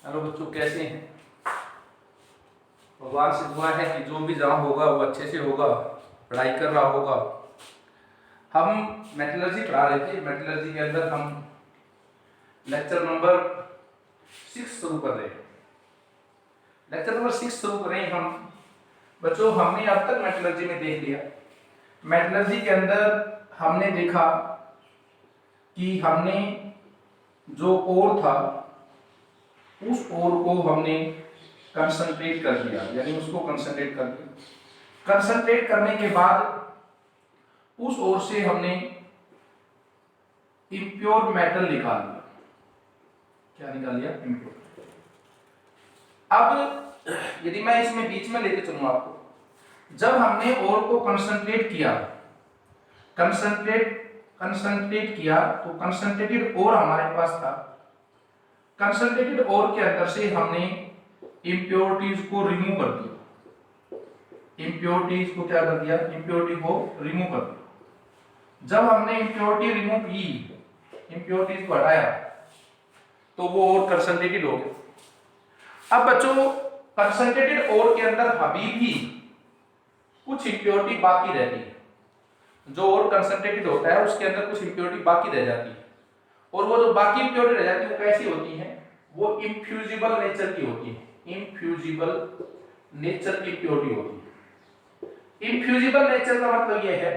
Hello बच्चों, कैसे हैं? भगवान से दुआ है कि जो भी जहाँ होगा वो अच्छे से होगा, पढ़ाई कर रहा होगा। हम मेटलर्जी पढ़ा रहे थे। मेटलर्जी के अंदर हम लेक्चर नंबर 6 शुरू कर रहे हैं। लेक्चर नंबर 6 शुरू करें हम। बच्चों, हमने अब तक मेटलर्जी में देख लिया। मेटलर्जी के अंदर हमने देखा कि हमने जो ओर था उस ओर को हमने कंसंट्रेट कर दिया, यानी उसको कंसंट्रेट कर दिया। कंसंट्रेट करने के बाद उस ओर से हमने इम्प्योर मेटल निकाल लिया। क्या निकाल लिया? इम्प्योर। अब यदि मैं इसमें बीच में लेके चलूं आपको, जब हमने ओर को कंसंट्रेट किया, कंसंट्रेट किया तो कंसंट्रेटेड ओर हमारे पास था। कंसंट्रेटेड ओर के अंदर से हमने इम्प्योरिटीज को रिमूव कर दिया। इम्प्योरिटीज को क्या कर दिया? इम्प्योरिटी को रिमूव कर दिया। जब हमने इम्प्योरिटी रिमूव की, इम्प्योरिटीज को हटाया, तो वो ओर कंसंट्रेटेड हो गया। अब बच्चों, कंसंट्रेटेड ओर के अंदर अभी भी कुछ इम्प्योरिटी बाकी रहती है। जो ओर कंसंट्रेटेड होता है उसके अंदर कुछ इम्प्योरिटी बाकी रह जाती है, और वो जो बाकी इम्प्योरिटी रह जाती है वो कैसी होती है? वो इनफ्यूजिबल नेचर की होती है। इनफ्यूजिबल नेचर की इम्प्योरिटी होती है। इनफ्यूजिबल नेचर का मतलब यह है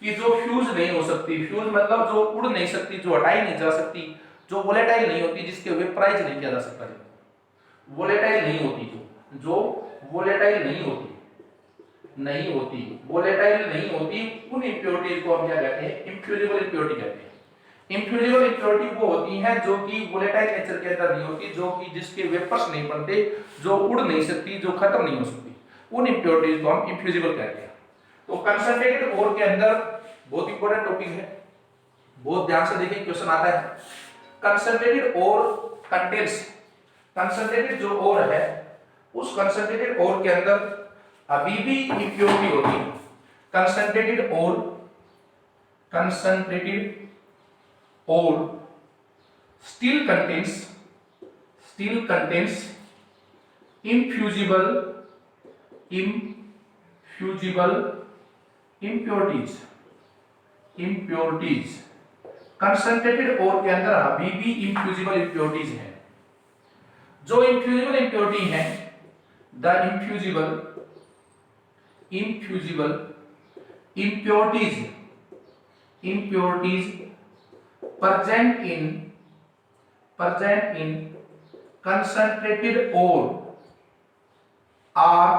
कि जो फ्यूज नहीं हो सकती। फ्यूज मतलब जो उड़ नहीं सकती, जो हटाई नहीं जा सकती, जो वोलेटाइल नहीं होती, जिसके वेपराइज नहीं किया जा सकता। वोलेटाइल नहीं होती, जो वोलेटाइल नहीं होती, वोलेटाइल नहीं होती, उन इम्प्योरिटीज को हम क्या कहते हैं? इनफ्यूजिबल इम्प्योरिटी कहते हैं। इनफ्यूजिबल इम्प्योरिटी वो होती हैं जो कि वोलेटाइल नेचर के अंदर नहीं होती, जो कि जिसके वेपर्स नहीं बनते, जो उड़ नहीं सकती, जो खत्म नहीं हो सकती, उन इम्प्योरिटीज को हम इनफ्यूजिबल कहते हैं। तो कंसंट्रेटेड ओर के अंदर बहुत इंपॉर्टेंट टॉपिक है, बहुत ध्यान से देखें, क्वेश्चन आता है। कंसंट्रेटेड ओर कंटेन्स, कंसंट्रेटेड जो ओर है उस कंसंट्रेटेड ओर के अंदर अभी भी इम्प्योरिटी होती है। Concentrated ore still contains infusible impurities। Concentrated ore के अंदर अभी भी इनफ्यूजिबल इम्प्योरिटीज हैं। जो इनफ्यूजिबल इम्प्योरिटी हैं, the infusible impurities present in concentrated ore are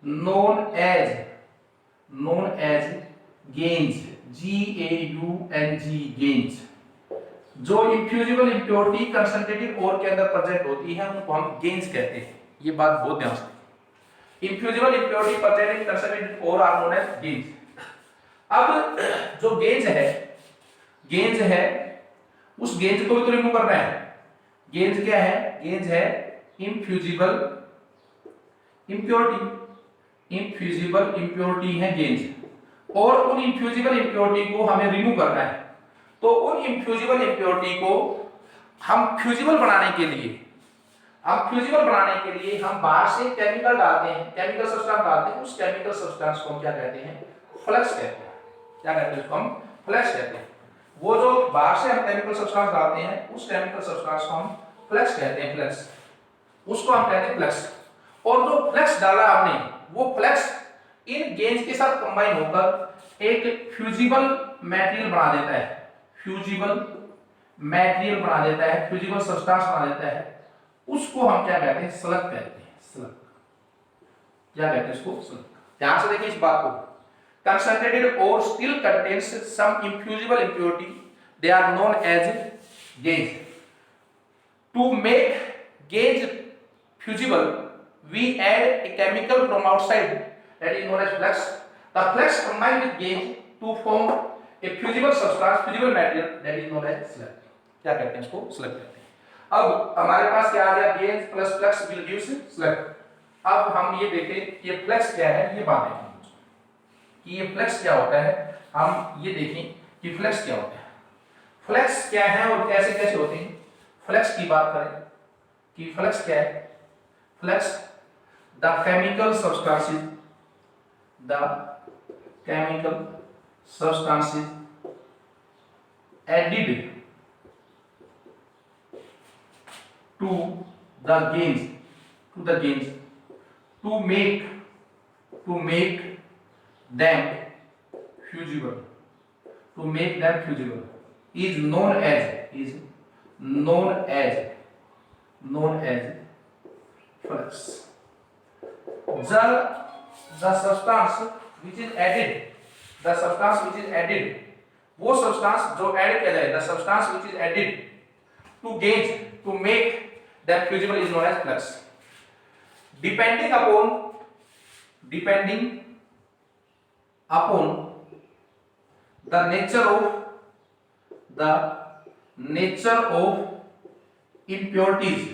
known as gains, gains। जो इनफ्यूजिबल इम्प्योरिटी कंसंट्रेटेड ओर के अंदर प्रेजेंट होती है उनको हम गेन्स कहते हैं। ये बात बहुत ध्यान से, infusible impurity present in concentrated ore are known as gangues. अब जो गेन्स है उस गेन्स को भी तो रिमूव करना है। गेन्स क्या है? गेन्स है इनफ्यूजिबल इम्प्योरिटी है गेन्स, और उन इनफ्यूजिबल इम्प्योरिटी को हमें रिमूव करना है। तो उन इनफ्यूजिबल इम्प्योरिटी को हम फ्यूजिबल बनाने के लिए हम बाहर से केमिकल डालते हैं, केमिकल सब्सटेंस डालते हैं। उस केमिकल सब्सटेंस को हम क्या कहते हैं? फ्लक्स कहते हैं। क्या कहते हैं? उसको हम फ्लक्स कहते हैं। वो जो बाहर से हम केमिकल सब्सटेंस डालते हैं उस केमिकल सब्सटेंस को हम फ्लक्स कहते हैं। फ्लक्स, उसको हम कहते हैं फ्लक्स। और जो फ्लक्स डाला हमने, वो फ्लक्स इन गेन्स के साथ कंबाइन होकर एक फ्यूजिबल मटेरियल बना देता है। फ्यूजिबल सब्सटेंस बना देता है। उसको हम क्या कहते हैं? स्लग कहते हैं। स्लग, क्या कहते हैं उसको? स्लग। ध्यान से देखिए इस बात को। Concentrated ore still contains some infusible impurity. They are known as gains. To make gains fusible, we add a chemical from outside that is known as flux. The flux combines with gains to form a fusible substance, fusible material that is known as slug. क्या कहते हैं इसको? Slug कहते हैं। अब हमारे पास क्या आ गया? Gains plus flux will give slug. अब हम ये देखें ये फ्लक्स क्या है, ये बात देखें कि ये फ्लक्स क्या होता है। हम ये देखें कि फ्लक्स क्या होता है, फ्लक्स क्या है और कैसे कैसे होते हैं। फ्लक्स की बात करें कि फ्लक्स क्या है? Flux the chemical substances added to the gains to make them fusible is known as flux. The substance which is added, वो substance जो ऐड किया जाए, the substance which is added to gains to make them fusible is known as flux. Depending upon the nature of impurities,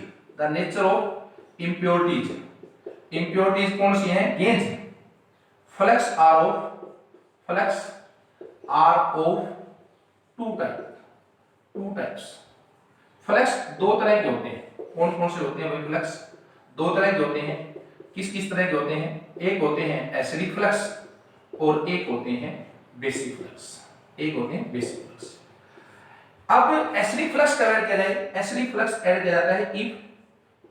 impurities कौन सी हैं? gains. Flux are of two types. Flux दो तरह के होते हैं. कौन कौन से होते हैं भाई? फ्लक्स दो तरह के होते हैं. किस किस तरह के होते हैं? एक होते हैं एसिडिक फ्लक्स और एक होते हैं बेसिक फ्लक्स. अब एसिडिक फ्लक्स का ऐड किया जाए, एसिडिक फ्लक्स ऐड किया जाता है if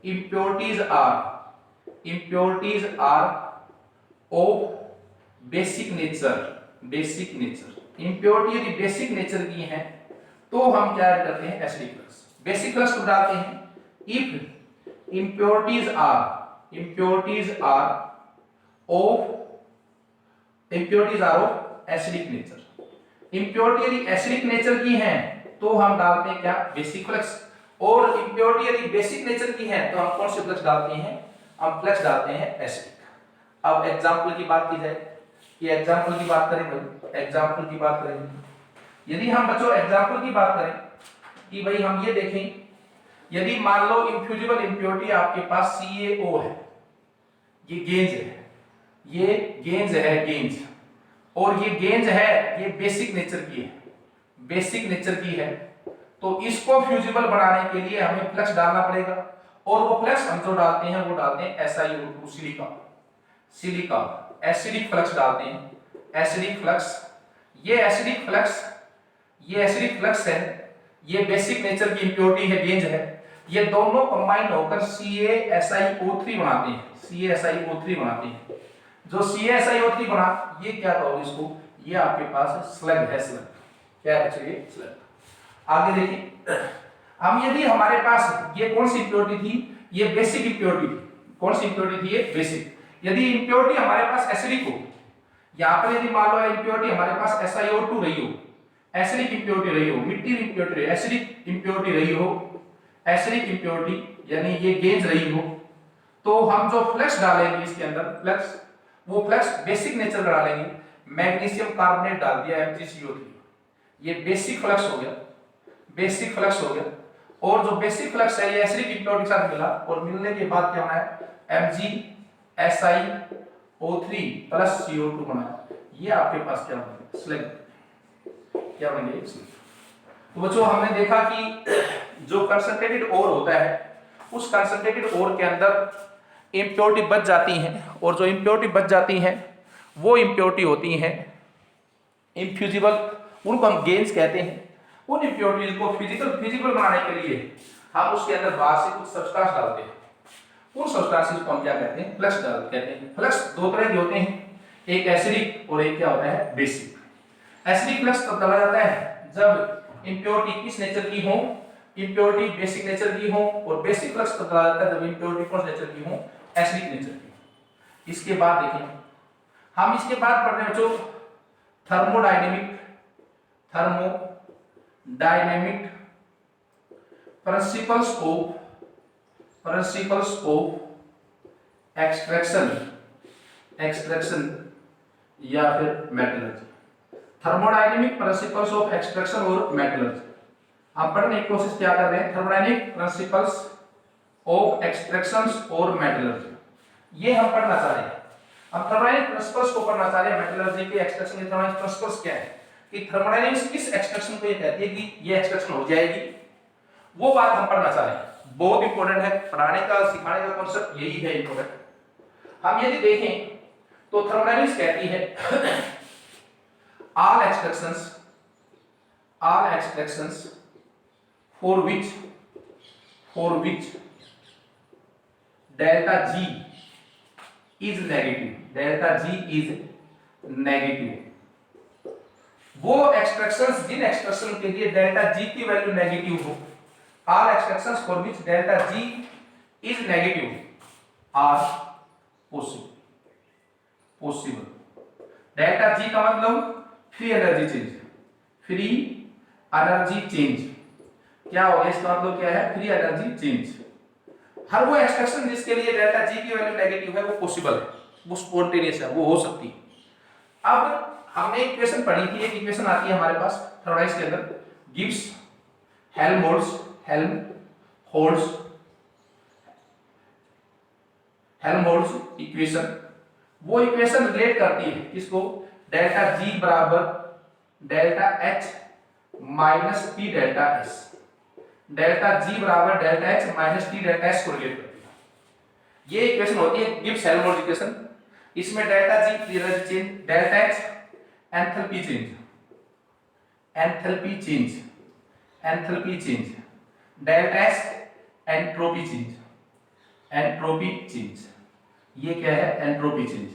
impurities are of basic nature. impurity यदि बेसिक नेचर की है तो हम क्या ऐड करते हैं? Acidic flux. बेसिक फ्लक्स को डालते हैं if impurities are of acidic nature. impurity यदि एसिडिक नेचर की है तो हम डालते हैं क्या? Basic flux. और impurity यदि बेसिक नेचर की है तो हम कौन से फ्लक्स डालते हैं? हम फ्लक्स डालते हैं एसिडिक. अब एग्जांपल की बात की जाए, कि एग्जांपल की बात करें भाई, यदि हम बच्चों एग्जांपल की बात करें कि भाई हम ये देखें, यदि मान लो इनफ्यूजिबल इंप्योरिटी आपके पास CaO है, ये गेंज है, और ये गेंज है, ये बेसिक नेचर की है, तो इसको फ्यूजिबल बनाने के लिए हमें फ्लक्स डालना पड़ेगा. और वो फ्लक्स हम जो डालते हैं वो डालते हैं SiO2 सिलिकॉन एसिडिक फ्लक्स डालते हैं. एसिडिक फ्लक्स है, ये बेसिक नेचर की इंप्योरिटी है, गेंज है. ये दोनों कंबाइन होकर CaSiO3 बनाते हैं. जो CaSiO3 बना, ये क्या कहोगे इसको? ये आपके पास स्लग है. क्या है बच्चों? ये स्लग. आगे देखिए, हम यदि हमारे पास ये कौन सी इंप्योरिटी थी? ये बेसिक इंप्योरिटी थी. कौन सी इंप्योरिटी थी? ये बेसिक. यदि इंप्योरिटी हमारे पास एसिडिक हो, यहां पर यदि मान लो इंप्योरिटी हमारे पास SiO2 रही हो, एसिडिक इंप्योरिटी रही हो, मिट्टी इंप्योरिटी, एसिडिक इंप्योरिटी रही हो, एसिडिक इंप्योरिटी यानी ये गेंज रही हो, तो हम जो फ्लक्स डालेंगे इसके अंदर, वो फ्लक्स बेसिक नेचर का डालेंगे. मैग्नीशियम कार्बोनेट डाल दिया MgCO3, ये बेसिक फ्लक्स हो गया. और जो बेसिक फ्लक्स है ये एसिडिक इंप्योरिटी के साथ मिला, और मिलने के बाद क्या होना है? MgSiO3 प्लस CO2 बना. ये आपके पास क्या बनेगा? स्लग. क्या बनेगा? तो बच्चों हमने देखा कि जो कंसंट्रेटेड ओर होता है, उस कंसंट्रेटेड ओर के अंदर इंप्योरिटी बच जाती हैं, और जो इंप्योरिटी बच जाती हैं वो इंप्योरिटी होती हैं इनफ्यूजिबल, उनको हम गेंस कहते हैं. उन इंप्योरिटीज को फिजिकल बनाने के लिए हम उसके अंदर बाहर से कुछ सब्सटेंस डालते हैं. उन सब्सटेंसेस को हम क्या कहते हैं? फ्लक्स कहते हैं. फ्लक्स दो तरह के होते हैं, एक एसिडिक और एक क्या होता है? बेसिक. एसिडिक फ्लक्स तब डाला जाता है जब इंप्योरिटी किस नेचर की हो? इंप्योरिटी बेसिक नेचर की हो. और बेसिक फ्लक्स तब डाला जाता है जब इंप्योरिटी कौन नेचर की हो? एसिडिक नेचर की. इसके बाद देखें, हम इसके बाद पढ़ रहे हैं बच्चों थर्मोडायनेमिक प्रिंसिपल्स ऑफ एक्सट्रैक्शन या फिर metallurgy. Thermodynamic principles of extraction और मेटलर्जी हम पढ़ने की कोशिश क्या कर रहे हैं? थर्मोडायनेमिक प्रिंसिपल्स ऑफ एक्सट्रैक्शन और मेटलर्जी, ये हम पढ़ना चाह रहे हैं. हम थर्मोडायनेमिक प्रिंसिपल्स को पढ़ना चाह रहे हैं. मेटलर्जी के एक्सट्रैक्शन के थर्मोडायनेमिक प्रिंसिपल्स क्या है, कि थर्मोडायनेमिक्स किस एक्सट्रैक्शन को ये कहती है कि ये एक्सट्रैक्शन हो जाएगी, वो बात हम पढ़ना चाह रहे हैं. बहुत इंपॉर्टेंट है, पढ़ाने का सिखाने का कॉन्सेप्ट यही है इंपॉर्टेंट। हम यदि देखें तो थर्मोडायनामिक्स कहती है all extractions for which delta G is negative, वो एक्सट्रैक्शंस जिन एक्सट्रैक्शन के लिए डेल्टा जी की वैल्यू नेगेटिव हो, all extractions for which delta G is negative are possible। Delta G का मतलब फ्री एनर्जी चेंज, क्या हो गया इसका मतलब क्या है, फ्री एनर्जी चेंज। हर वो एक्सट्रैक्शन जिसके लिए डेल्टा जी की वैल्यू नेगेटिव है वो पॉसिबल है, वो स्पॉन्टेनियस है, वो हो सकती है। अब हमने इक्वेशन पढ़ी थी, एक इक्वेशन आती है हमारे पास थर्मोडायनामिक्स के अंदर, गिब्स हेल्महोल्ट्ज इक्वेशन। वो इक्वेशन रिलेट करती है किसको, डेल्टा जी बराबर delta H minus T delta S, delta G बराबर delta H minus T delta S को रिलेट करती है। ये इक्वेशन होती है गिब्स हेल्महोल्ट्ज इक्वेशन। इसमें delta G free energy change, delta H enthalpy change, delta S entropy change. ये क्या है, एंट्रोपी चेंज।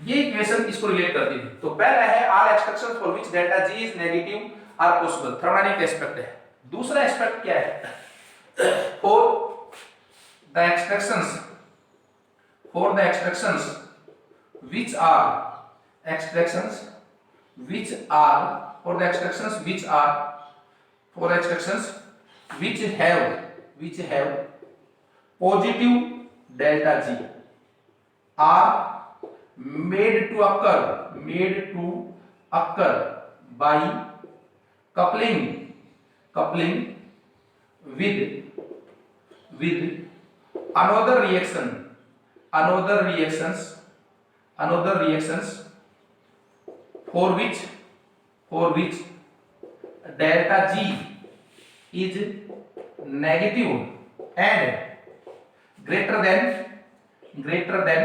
ये इक्वेशन इसको रिलेट करती है। तो पहला है all extractions for which delta G is negative are possible, thermodynamic aspect है। दूसरा एस्पेक्ट क्या है, for the extractions which have positive delta G are made to occur by coupling with another reactions for which delta G is negative and greater than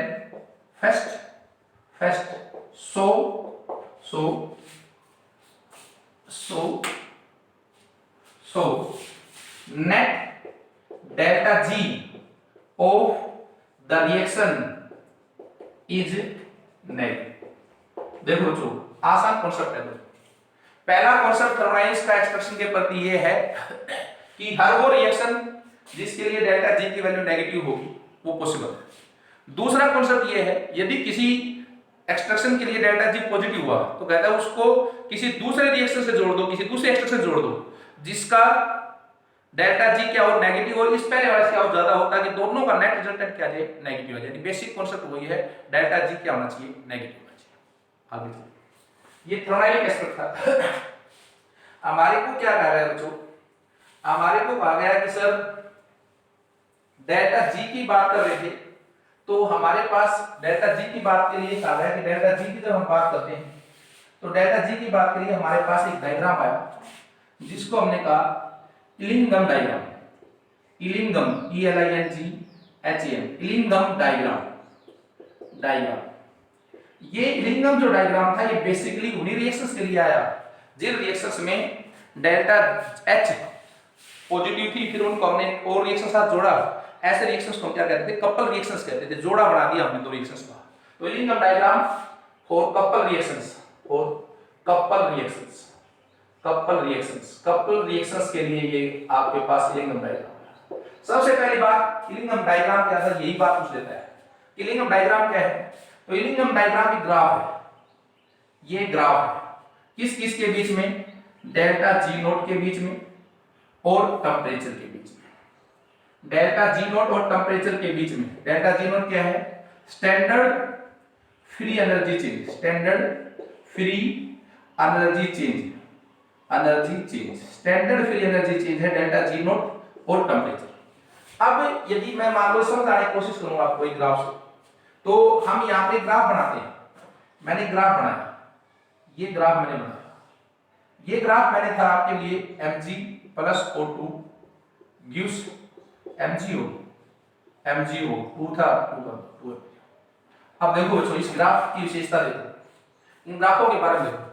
first so net delta G of the reaction is negative। देखो बच्चों, आसान concept है। पहला concept thermodynamics का expression के प्रति ये है कि हर वो रिएक्शन जिसके लिए डेल्टा जी की वैल्यू नेगेटिव होगी वो पॉसिबल है। दूसरा कॉन्सेप्ट ये है, यदि किसी एक्सट्रैक्शन के लिए डेल्टा जी पॉजिटिव हुआ तो कहता है उसको किसी दूसरे रिएक्शन से जोड़ दो, किसी दूसरे एक्सट्रैक्शन से जोड़ दो जिसका डेल्टा जी क्या हो, नेगेटिव, और इस पहले वाले से क्या हो, ज्यादा हो, ताकि दोनों का नेट रिजल्टेंट क्या जाए, नेगेटिव आ जाए। बेसिक कॉन्सेप्ट वही है, डेल्टा जी क्या होना चाहिए, नेगेटिव होना चाहिए। आगे ये थर्मोडायनामिक एस्पेक्ट था। हमारे को क्या कहा गया बच्चों, हमारे को कहा गया कि सर डेल्टा जी की बात कर रहे थे तो हमारे पास डेल्टा जी की बात के लिए कहा गया कि डेल्टा जी की जब हम बात करते हैं तो डेल्टा जी की बात के लिए हमारे पास एक डायग्राम आया जिसको हमने कहा इलिंगम डायग्राम, इलिंगम ELINGHAM, इलिंगम डायग्राम। ये इलिंगम जो डायग्राम था ये बेसिकली उन्हीं रिएक्शंस के लिए आया जिन रिएक्शंस में डेल्टा H पॉजिटिव थी, फिर उनको हमने और रिएक्शन साथ जोड़ा। ऐसे रिएक्शंस को हम क्या कहते थे, कपल रिएक्शंस कहते थे, जोड़ा बना दिया हमने दो रिएक्शंस का। तो इलिंगम डायग्राम फॉर कपल रिएक्शंस के लिए ये आपके पास इलिंगम डायग्राम है। सबसे पहली बात, इलिंगम डायग्राम क्या था, यही बात पूछ लेता है। इलिंगम डायग्राम क्या है, तो इलिंगम डायग्राम एक ग्राफ है। ये ग्राफ है किस के बीच में, डेल्टा जी नोट के बीच में और टेम्परेचर के बीच में। डेल्टा जी नोट और टेम्परेचर के बीच में, डेल्टा जी नोट क्या है, standard free energy change, standard free energy change है डेल्टा जी नोट और टेम्परेचर। अब यदि मैं मान लो समझाने की कोशिश करूंगा आपको एक ग्राफ से, तो हम यहाँ पे ग्राफ बनाते हैं। मैंने ग्राफ बनाया, ये ग्राफ मैंने बनाया, ये ग्राफ मैंने था आपके लिए Mg + O2 gives MgO, MgO 2 था 2। अब देखो बच्चों इस ग्राफ की विशेषता देखो, इन ग्राफों के बारे में देखो।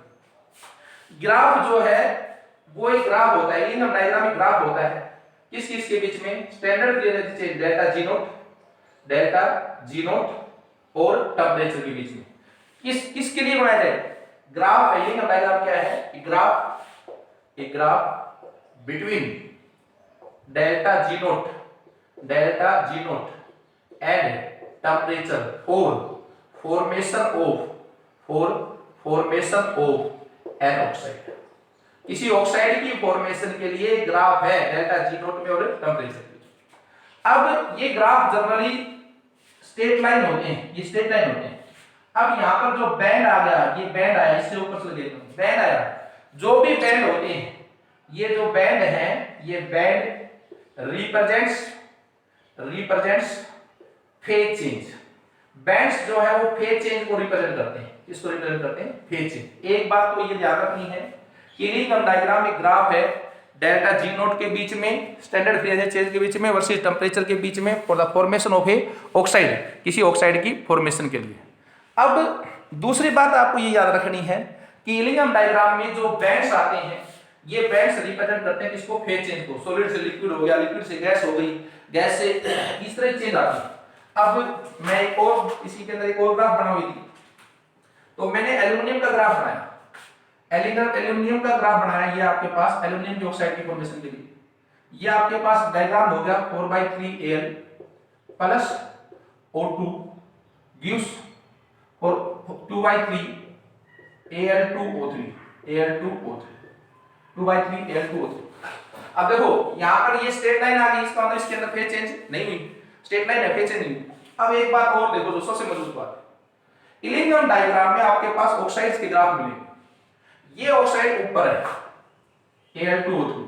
ग्राफ जो है वो एक ग्राफ होता है, इलिंगम डायग्राम एक ग्राफ होता है किस किस के बीच में, standard clearance change delta G note और टेंपरेचर के बीच में। किसके लिए बनाया जाए ग्राफ है, इलिंगम डायग्राम क्या है, एक graph between delta G nought and temperature for formation of an oxide. किसी ऑक्साइड की फॉर्मेशन के लिए ग्राफ है डेल्टा जी नोट में और टेंपरेचर में। अब ये ग्राफ जनरली स्ट्रेट लाइन होते हैं, ये स्ट्रेट लाइन होते हैं। अब यहाँ पर जो बैंड आ गया, ये बैंड आया, इससे ऊपर से लेता हूं, बैंड आया, जो भी बैंड होते हैं, ये जो बैंड है, ये band represents phase change. Bands जो है वो फेज चेंज को रिप्रेजेंट करते हैं। इसको रिप्रेजेंट करते हैं फेज चेंज। एक बात तो ये याद रखनी है कि इलिंगम डायग्राम एक ग्राफ है डेल्टा जी नोट के बीच में, स्टैंडर्ड क्लियरेंस चेंज के बीच में वर्सेस टेंपरेचर के बीच में for the formation of A oxide, किसी ऑक्साइड की फॉर्मेशन के लिए। अब दूसरी बात आपको ये याद रखनी है कि इलिंगम डायग्राम में जो बैंड्स आते हैं, ये बैंड्स रिप्रेजेंट करते हैं किसको, फेज चेंज को। सॉलिड से लिक्विड हो गया, लिक्विड से गैस हो गई, गैस से इस तरह चेंज आती है। अब मैं एक और इसी के अंदर एक और ग्राफ बना हुई थी, तो मैंने एल्यूमिनियम का ग्राफ बनाया, एल्यूमिनियम का ग्राफ बनाया। ये आपके पास एल्यूमिनियम की ऑक्साइड की फॉर्मेशन के लिए ये आपके पास डायग्राम हो गया 4/3 प्लस O2 गिव्स और 2/3 Al2O3 2/3 Al2O3। अब देखो यहां पर ये स्ट्रेट लाइन आ गई, इसका मतलब इसके अंदर फेज चेंज नहीं हुई, स्ट्रेट लाइन है, फेज चेंज नहीं हुई। अब एक बात और देखो जो सबसे मजबूत बात, इलिंगम डायग्राम में आपके पास ऑक्साइड्स के ग्राफ मिलेंगे। ये ऑक्साइड ऊपर है Al2O3,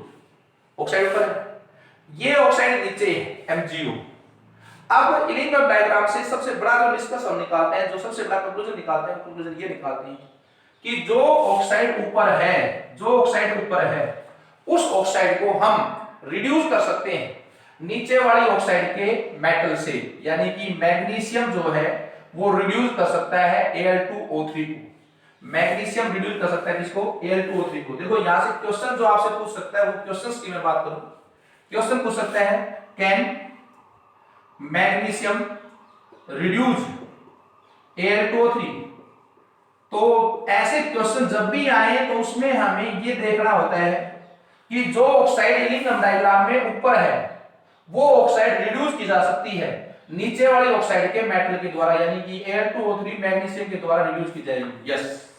ऑक्साइड ऊपर है, ये ऑक्साइड नीचे है MgO। अब इलिंगम डायग्राम से सबसे बड़ा जो निष्कर्ष हम निकालते हैं, जो सबसे बड़ा कंक्लूजन निकालते हैं, कंक्लूजन ये निकालते हैं कि जो ऑक्साइड ऊपर है उस ऑक्साइड को हम रिड्यूस कर सकते हैं नीचे वाली ऑक्साइड के मेटल से, यानी कि मैग्नीशियम जो है वो रिड्यूस कर सकता है Al2O3 को। मैग्नीशियम रिड्यूस कर सकता है किसको, Al2O3 को। देखो यहां से क्वेश्चन जो आपसे पूछ सकता है, वो क्वेश्चंस की मैं बात करूं, क्वेश्चन पूछ सकता है कैन मैग्नीशियम रिड्यूस Al2O3। तो ऐसे क्वेश्चन जब भी आए तो उसमें हमें ये देखना होता है कि जो ऑक्साइड इलिंगम डायग्राम में ऊपर है वो ऑक्साइड रिड्यूस की जा सकती है नीचे वाली ऑक्साइड के मेटल के द्वारा, यानी कि Al2O3 मैग्नीशियम के द्वारा रिड्यूस की जाएगी। यस,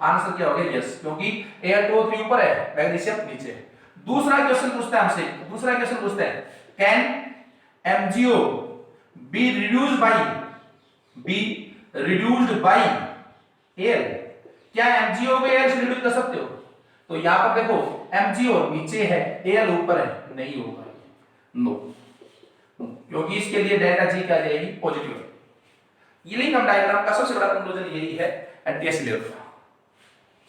आंसर क्या हो गया, यस, क्योंकि Al2O3 ऊपर है, मैग्नीशियम नीचे है। दूसरा क्वेश्चन पूछता है हमसे, can MgO be reduced by air? क्या MgO को एयर से रिड्यूस कर सकते हो? तो यहां पर देखो MgO नीचे है, एयर ऊपर है, नहीं होगा, नो, क्योंकि इसके लिए डेल्टा जी क्या जाएगी, पॉजिटिव। इलिंगम डायग्राम का सबसे बड़ा कंक्लूजन यही है एंटी लेवल।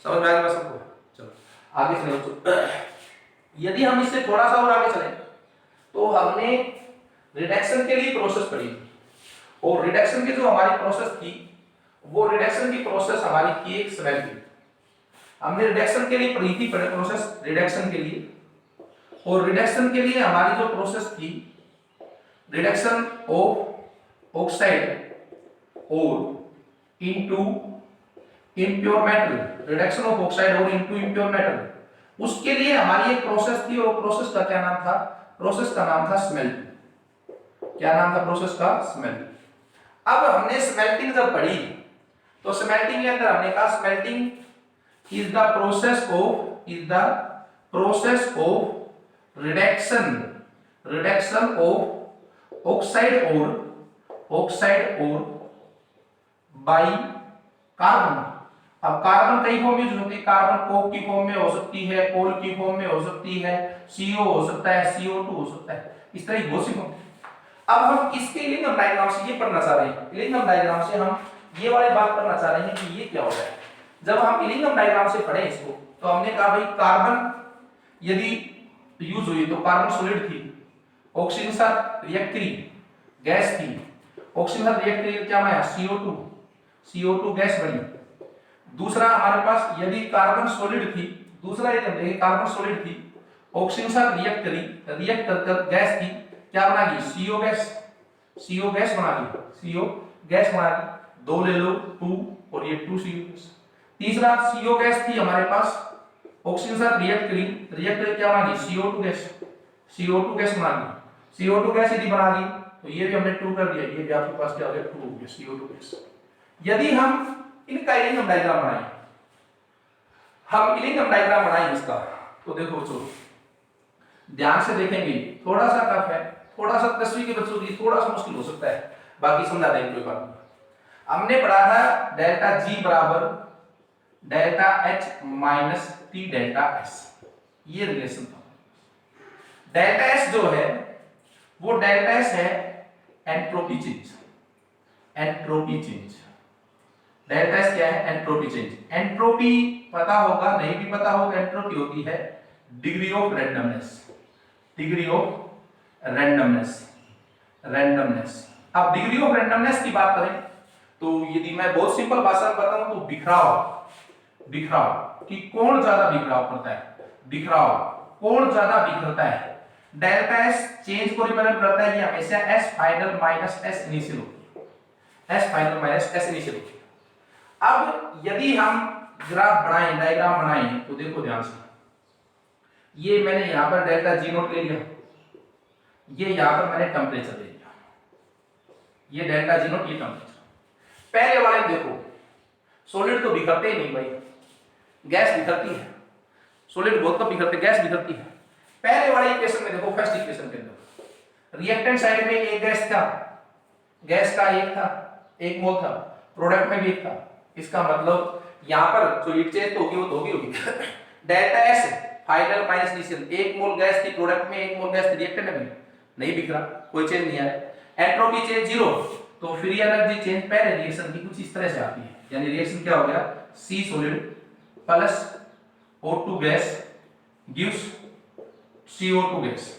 समझ में आ गया सबको? चलो आगे चलो। यदि हम इससे थोड़ा सा और आगे चलें तो हमने रिडक्शन के लिए प्रोसेस पढ़ी थी, और रिडक्शन की जो हमारी प्रोसेस थी वो रिडक्शन की प्रोसेस हमारी थी एक स्मेल्टिंग। हमने रिडक्शन के लिए पढ़ी थी प्रोसेस रिडक्शन के लिए, और रिडक्शन के लिए हमारी जो प्रोसेस थी रिडक्शन ऑफ ऑक्साइड और into impure metal, reduction of oxide और इनटू इम्प्योर मेटल, उसके लिए हमारी एक प्रोसेस थी, और प्रोसेस का क्या नाम था, प्रोसेस का नाम था स्मेल्टिंग। क्या नाम था प्रोसेस का, स्मेल्टिंग। अब हमने स्मेल्टिंग जब पढ़ी तो स्मेल्टिंग के अंदर हमने कहा smelting is the process of reduction of oxide और बाय कार्बन। अब कार्बन कई फॉर्म यूज होती है, कार्बन कोक की फॉर्म में हो सकती है, कोल की फॉर्म में हो सकती है, CO हो सकता है, CO2 हो सकता है, इस तरह की बहुत सी फॉर्म। अब हम इसके इलिंगम डायग्राम से ये पढ़ना चाह रहे हैं, इलिंगम डायग्राम से हम ये वाली बात करना चाह रहे हैं कि ये क्या हो रहा है। जब हम इलिंगम डायग्राम से पढ़े इसको तो हमने कहा भाई कार्बन यदि यूज हुई तो कार्बन सॉलिड थी, ऑक्सीजन के साथ रिएक्ट करी, गैस थी, ऑक्सीजन के साथ रिएक्ट करी क्या बना, CO2, CO2 गैस बनी। दूसरा हमारे पास यदि कार्बन सॉलिड थी, दूसरा ये देखिए कार्बन सॉलिड थी, ऑक्सीजन के साथ रिएक्ट करी, रिएक्ट कर गैस थी, क्या बना दी, CO गैस, CO गैस बना दी, CO गैस बना दी। दो ले लो 2 और ये 2CO गैस। तीसरा CO गैस थी हमारे पास, ऑक्सीजन के साथ रिएक्ट करी, रिएक्ट करके क्या बना दी, CO2 गैस, CO2 गैस बना दी। CO2 गैस यदि बना दी तो ये भी हमने 2 कर दिया, ये भी आपके पास क्या हो गया 2 हो गया CO2 गैस। यदि हम इनका इलिंगम डायग्राम बनाएं, हम इलिंगम डायग्राम बनाएं इसका, तो देखो बच्चों ध्यान से देखेंगे, थोड़ा सा टफ है, थोड़ा सा 10वीं के बच्चों के लिए थोड़ा सा मुश्किल हो सकता है, बाकी समझा देंगे कोई बात नहीं। हमने पढ़ा था डेल्टा G बराबर delta H minus T delta S, ये रिलेशन था। डेल्टा S जो है वो डेल्टा S है entropy change, entropy change. Delta S क्या है, एंट्रोपी चेंज। एंट्रोपी पता होगा, नहीं भी पता होगा, एंट्रोपी होती है degree of randomness, degree of randomness, randomness. अब डिग्री ऑफ रैंडमनेस की बात करें तो यदि मैं बहुत सिंपल भाषा में बताऊं तो बिखराव, बिखराव कि कौन ज्यादा बिखराव करता है, बिखराव कौन ज्यादा बिखरता है। डेल्टा S चेंज को रिप्रेजेंट करता है, ये हमेशा S final minus S initial होती है, S final minus S initial होती है। अब यदि हम ग्राफ बनाएं, डायग्राम बनाएं तो देखो ध्यान से, ये मैंने यहां पर डेल्टा G नोट ले लिया, ये यहां पर मैंने टेंपरेचर ले लिया, ये डेल्टा G नोट, ये टेंपरेचर। पहले वाले देखो सॉलिड तो बिखरते ही नहीं भाई, गैस बिखरती है, सॉलिड बहुत कम बिखरते, गैस बिखरती है। पहले वाले इक्वेशन में देखो, फर्स्ट इक्वेशन के अंदर रिएक्टेंट साइड में एक गैस था, गैस का एक था, 1 मोल था, प्रोडक्ट में भी एक था। इसका मतलब यहां पर जो हीट चेंज होगी वो होगी delta S final minus initial, 1 मोल गैस थी प्रोडक्ट में, 1 मोल गैस थी रिएक्टेंट में, नहीं बिखरा, कोई चेंज नहीं आया। एंट्रोपी चेंज 0, तो फ्री एनर्जी चेंज पहले रिएक्शन की कुछ इस तरह से आती है, यानी रिएक्शन क्या हो गया, C solid plus O2 gas gives CO2 gas,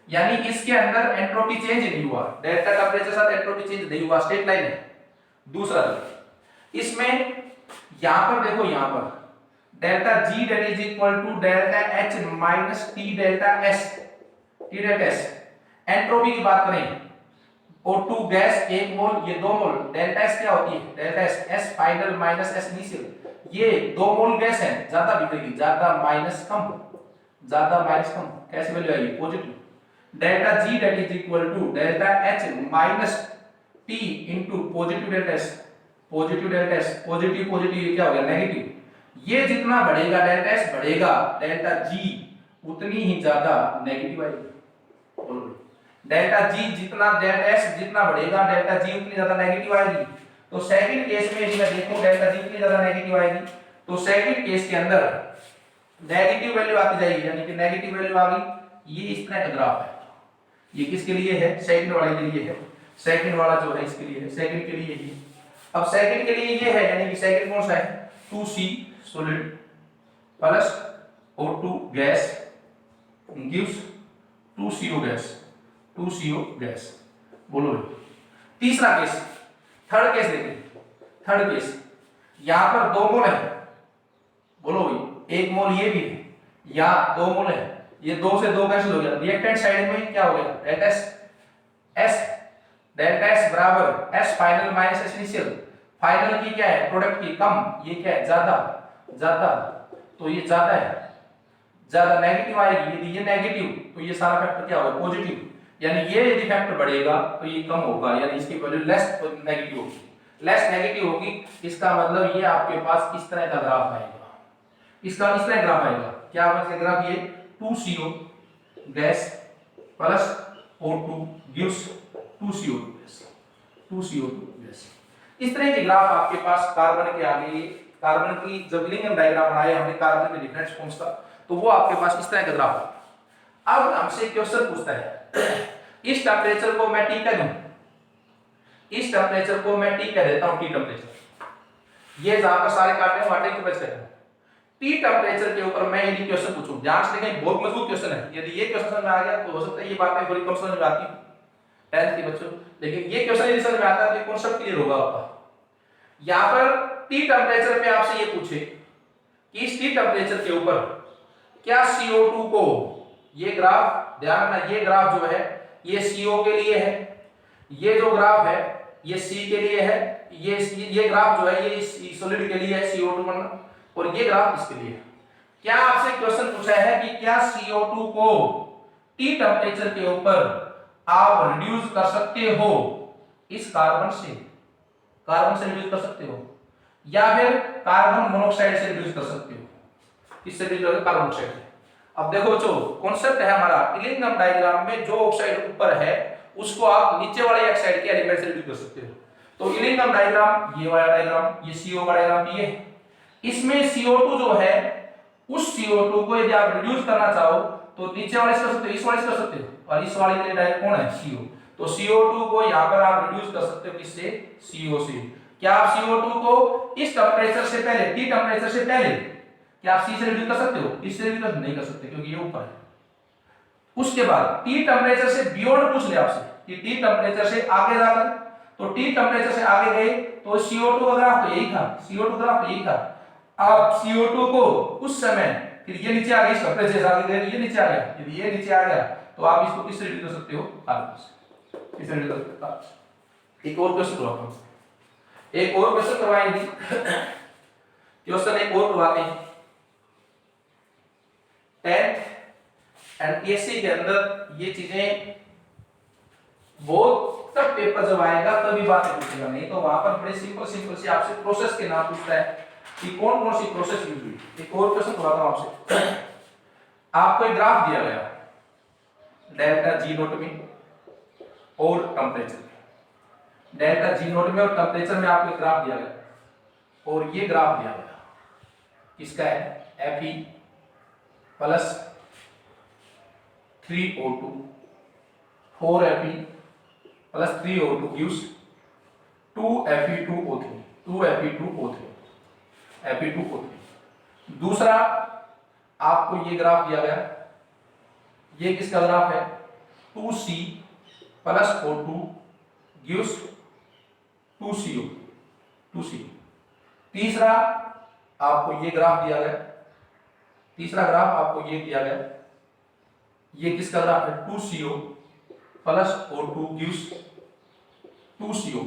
यानी इसके अंदर एंट्रोपी चेंज नहीं हुआ, डेल्टा टेंपरेचर साथ एंट्रोपी चेंज नहीं हुआ, स्ट्रेट लाइन है। दूसरा इसमें यहां पर देखो, यहां पर delta G that is equal to delta H minus T delta S, T delta S। Entropy की बात करें, O2 गैस 1 मोल, ये 2 मोल, डेल्टा S क्या होती है, delta S S final minus S initial, ये 2 मोल गैस है, ज्यादा बिखरेगी, ज्यादा माइनस कम, ज्यादा माइनस कम, कैसे वैल्यू आएगी, positive. Delta G that is equal to delta H minus T into positive delta S, positive delta S, positive positive ये क्या हो गया, नेगेटिव। ये जितना बढ़ेगा डेल्टा S बढ़ेगा, डेल्टा G उतनी ही ज्यादा नेगेटिव आएगी। डेल्टा G जितना, डेल्टा S जितना बढ़ेगा डेल्टा G उतनी ज्यादा नेगेटिव आएगी। तो सेकंड केस में यदि मैं देखूं डेल्टा G उतनी ज्यादा नेगेटिव आएगी, तो सेकंड केस के अंदर नेगेटिव वैल्यू आती जाएगी, यानी कि नेगेटिव वैल्यू आ गई। ये इस तरह का ग्राफ है, ये किसके लिए है, सेकंड वाले के लिए है, सेकंड वाला जो है इसके लिए है, सेकंड के लिए ये। अब सेकंड के लिए ये है, यानी कि सेकंड कौन सा है, 2C solid plus O2 gas gives 2CO gas, 2CO gas. बोलो तीसरा केस, थर्ड केस देखिए, थर्ड केस यहां पर 2 मोल है, बोलो भाई 1 मोल ये भी है, यहां 2 मोल है, ये 2 से 2 कैंसिल हो गया, रिएक्टेंट साइड में क्या हो गया, डेल्टा S, डेल्टा S बराबर S final minus S initial, final की क्या है, प्रोडक्ट की कम, ये क्या है, ज्यादा, ज्यादा, तो ये ज्यादा है, ज्यादा नेगेटिव आएगी। यदि ये नेगेटिव तो ये सारा फैक्टर क्या होगा, पॉजिटिव, यानी ये यदि फैक्टर बढ़ेगा तो ये कम होगा, यानी इसकी वैल्यू लेस नेगेटिव होगी, लेस नेगेटिव होगी। इसका मतलब ये आपके पास इस तरह का ग्राफ आएगा, इसका इस तरह ग्राफ आएगा, क्या बनेगा ग्राफ, ये 2CO gas plus O2 gives 2CO2 gas, 2CO2 gas. इस तरह के ग्राफ आपके पास कार्बन के आगे, कार्बन की जब इलिंगम डायग्राम बनाया हमने कार्बन के डिफरेंट फॉर्म्स का, तो वो आपके पास इस तरह का ग्राफ है। अब हमसे क्वेश्चन पूछता है इस टेंपरेचर को मैं T कह दूं, इस टेंपरेचर को मैं T कह देता हूं, T टेंपरेचर, ये जहां पर सारे काटने हैं वहां टेंपरेचर है। टी टेम्परेचर के ऊपर मैं यदि क्वेश्चन पूछूं, ध्यान से देखें बहुत मजबूत क्वेश्चन है, यदि ये क्वेश्चन समझ में आ गया तो हो सकता है ये बातें थोड़ी कम समझ में आती 10th के बच्चों, लेकिन ये क्वेश्चन यदि समझ में आता है तो कॉन्सेप्ट क्लियर होगा आपका। यहां पर टी टेम्परेचर पे आपसे ये पूछे कि इस टी टेम्परेचर के ऊपर क्या CO2 को, ये ग्राफ ध्यान रखना, ये ग्राफ जो है ये CO के लिए है, ये जो ग्राफ है ये C के लिए है, ये ग्राफ जो है ये सॉलिड के लिए है CO2 बनना, और ये ग्राफ इसके लिए है। क्या आपसे क्वेश्चन पूछा है कि क्या CO2 को टी टेम्परेचर के ऊपर आप रिड्यूस कर सकते हो इस कार्बन से रिड्यूस कर सकते हो, या फिर कार्बन मोनोऑक्साइड से रिड्यूस कर सकते हो, इससे रिड्यूस होगा कार्बन मोनोऑक्साइड से। अब देखो बच्चों, कॉन्सेप्ट है हमारा इलिंगम डायग्राम में जो ऑक्साइड ऊपर है उसको आप नीचे वाले ऑक्साइड के एलिमेंट से रिड्यूस कर सकते हो। तो इलिंगम डायग्राम, ये वाला डायग्राम, ये CO का डायग्राम, ये इसमें CO2 जो है उस CO2 को यदि आप रिड्यूस करना चाहो तो नीचे वाले से कर सकते हो, इस वाले से कर सकते हो, और इस वाले के लिए डायरेक्ट कौन है CO। तो CO2 को यहां पर आप रिड्यूस कर सकते हो किससे, CO से। क्या आप CO2 को इस टेम्परेचर से पहले, टी टेम्परेचर से पहले क्या आप C से रिड्यूस कर सकते हो, इससे रिड्यूस नहीं कर सकते क्योंकि ये ऊपर है। उसके बाद टी टेम्परेचर से बियॉन्ड पूछ ले आपसे कि टी टेम्परेचर से आगे जाकर, तो टी टेम्परेचर से आगे गए तो CO2 का ग्राफ तो यही था, CO2 ग्राफ तो यही था। आप CO2 को उस समय फिर ये नीचे आ गया, इस टेम्परेचर से आगे गए ये नीचे आ गया, यदि ये नीचे आ गया तो आप इसको किससे रिड्यूस कर सकते हो, कार्बन से, किससे रिड्यूस कर सकते हो। एक और क्वेश्चन करवाता हूं, एक और क्वेश्चन करवाएंगे, क्वेश्चन एक और करवाते हैं। 10th एनटीएससी के अंदर ये चीजें बहुत टफ पेपर जब आएगा तभी बातें पूछेगा, नहीं तो वहां पर बड़े सिंपल से आपसे प्रोसेस के नाम पूछता है कि कौन कौन सी प्रोसेस यूज हुई। एक और क्वेश्चन करवाता हूं आपसे, आपको एक ग्राफ दिया गया डेल्टा G नोट में और टेम्परेचर में, डेल्टा G नोट में और टेम्परेचर में आपको एक ग्राफ दिया गया, और ये ग्राफ दिया गया किसका है, Fe plus 3O2, 4Fe plus 3O2 gives 2Fe2O3, 2Fe2O3, Fe2O3। दूसरा आपको ये ग्राफ दिया गया, ये किसका ग्राफ है, 2C plus O2 gives 2CO, 2CO। तीसरा आपको ये ग्राफ दिया गया, तीसरा ग्राफ आपको ये दिया गया, ये किसका ग्राफ है, 2CO plus O2 gives 2CO,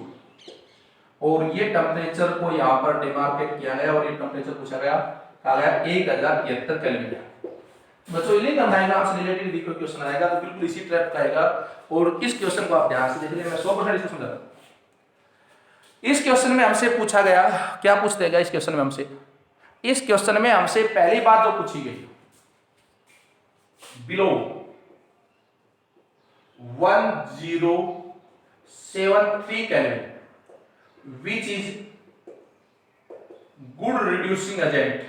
और ये टेम्परेचर को यहां पर डिमार्केट किया गया और ये टेम्परेचर पूछा गया, कहा गया 1073 केल्विन। बच्चों इलिंगम डायग्राम से रिलेटेड भी कोई क्वेश्चन आएगा तो बिल्कुल इसी टाइप का आएगा, और इस क्वेश्चन को आप ध्यान से देख लें, मैं 100% इसको समझा। इस क्वेश्चन में हमसे पूछा गया, क्या पूछते हैं इस क्वेश्चन में हमसे, इस क्वेश्चन में हमसे पहली बात जो पूछी गई, below 1073 kelvin which is good reducing agent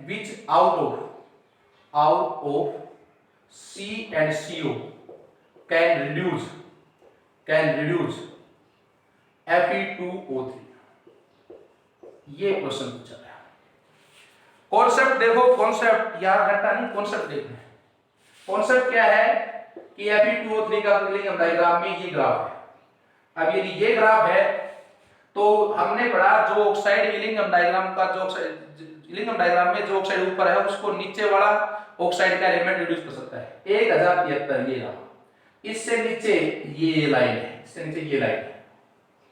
which out of C and CO can reduce Fe2O3। ये क्वेश्चन पूछा गया। कॉन्सेप्ट देखो, कॉन्सेप्ट याद रखता नहीं, कॉन्सेप्ट देखना है। कॉन्सेप्ट क्या है कि Fe2O3 का इलिंगम डायग्राम में ये ग्राफ है। अब यदि ये ग्राफ है तो हमने पढ़ा जो ऑक्साइड इलिंगम डायग्राम का, जो इलिंगम डायग्राम में जो ऑक्साइड ऊपर है उसको नीचे वाला ऑक्साइड का एलिमेंट रिड्यूस कर सकता है। 1073 ये रहा, इससे नीचे ये लाइन है, इससे नीचे ये लाइन है,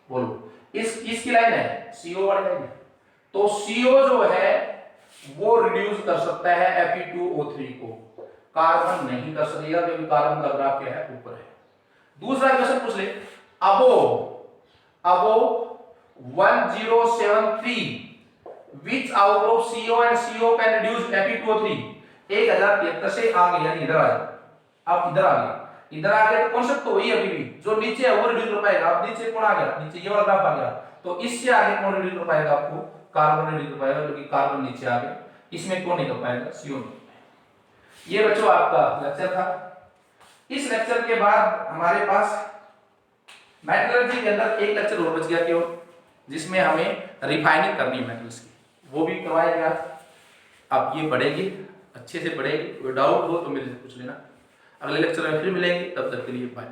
बोलो इसकी लाइन है CO वाली लाइन है, तो CO जो है वो रिड्यूस कर सकता है Fe2O3 को, कार्बन नहीं कर सकेगा क्योंकि कार्बन का ग्राफ क्या है, ऊपर है। दूसरा क्वेश्चन पूछ ले, above 1073 which out of CO and CO can reduce Fe2O3। 1073 से आगे, यानी इधर आ जाओ, अब इधर आ गया, इधर आ गया तो कॉन्सेप्ट तो वही अभी भी, जो नीचे है वो रिड्यूस कर पाएगा। अब नीचे कौन आ गया, नीचे ये वाला ग्राफ आ गया, तो इससे आगे कौन रिड्यूस कर पाएगा, आपको कार्बन रिड्यूस कर पाएगा, क्योंकि कार्बन नीचे आ गया, इसमें कौन नहीं कर पाएगा, CO नहीं। ये बच्चों आपका लेक्चर था। इस लेक्चर के बाद हमारे पास मेटलर्जी के अंदर एक लेक्चर और बच गया केवल, जिसमें हमें रिफाइनिंग करनी है मेटल्स की। वो भी करवाया गया। आप ये पढ़ेंगे, अच्छे से पढ़ेंगे, कोई डाउट हो तो मेरे से पूछ लेना। अगले लेक्चर में फिर मिलेंगे, तब तक के लिए बाय।